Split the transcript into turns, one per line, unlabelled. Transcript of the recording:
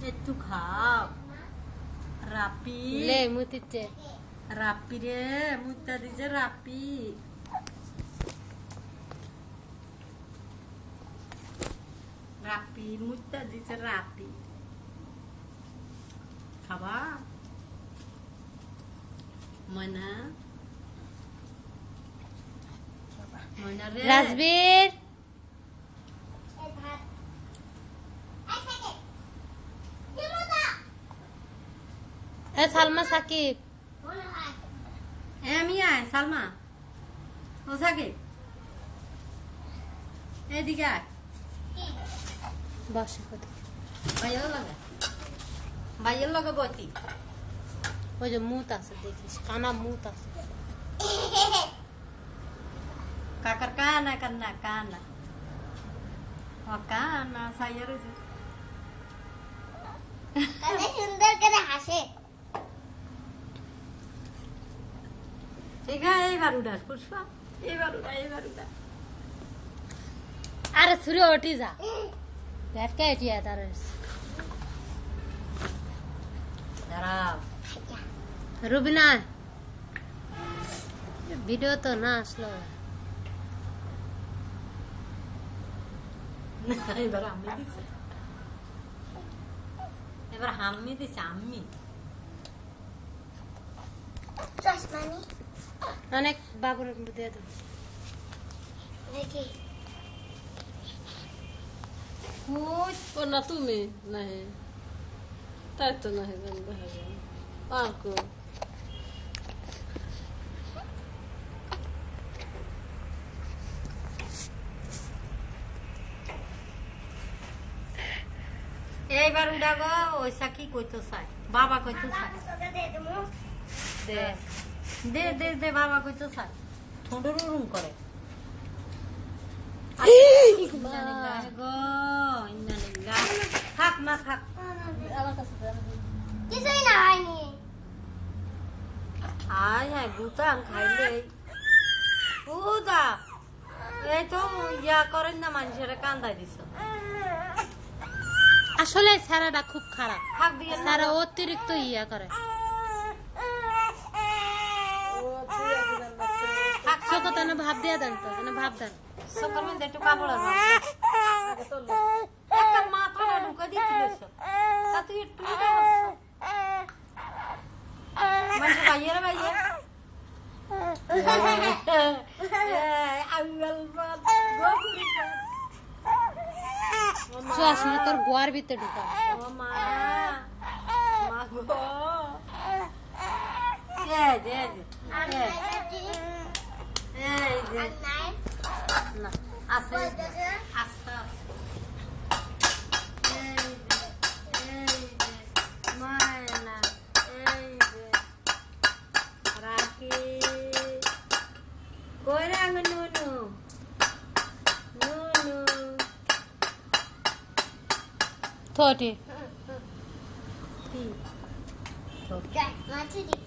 একটু খাও রাপি
লে মুতিচ্ছে
রাপি রে মুতা দিছে রাপি রাপি মুতা দিছে রাপি খাবা ময়না ময়না রে
রাজবীর এ সালমা সাকিব
আমি আয় সালমা ও সাকিব এদিকে আয়
বসে কোথায়
ভাইয়ের লগে বসি
ওই যে মুত আছে দেখিস কানা মুত আছে
কাকার কানা কান্না কানা ও কানা সাইয়া রয়েছে
কত সুন্দর করে হাসে
ঠিক আছে এইবার উঠাস পুষ্পা এইবার উঠা
আরে সুরে ওঠি যা ব্যাটকা এটিয়া তার
দাঁড়াও
রুবিনা ভিডিও তো না আসলো
এবার আমি দিছে এবার হাম্মি দিছে আম্মি
চশমানি
অনেক বাবুর দিয়ে দাও
দেখি
ও না তুমি নাহি তাই তো নাহি আঁকো
এইবার উঠা গো ওইসা কি কইতো চাই বাবা কইতো চাই দে দে দে দে বাবা কইতো চাই ঠোঁটের উরুম করে থাক মা থাক
কিছুই না হয়নি
আয় হ্যাঁ গুতাম খাইলে দা এই তো ইয়া করেন না মানুষের কান্দাই দিছ
আসলে সারাটা খুব খারাপ
থাক দিয়ে
সারা অতিরিক্ত ইয়া করে চোখে তো ভাব দিয়ে দেন তো ভাব দেন
সকল মধ্যে একটু কাপড় একটা মাথাটা ঢুকে দিচ্ছিল তা তুই একটু মানুষ বাইয়ের বাইয়ে
চশমা তোর গোয়ার ভিতরে ঢুকা
ও মা মা গো এই যে না আছে আস্তে মায়না এই যে রাখি কই রাঙ নুনু নুনু
থটি
কি
মাছি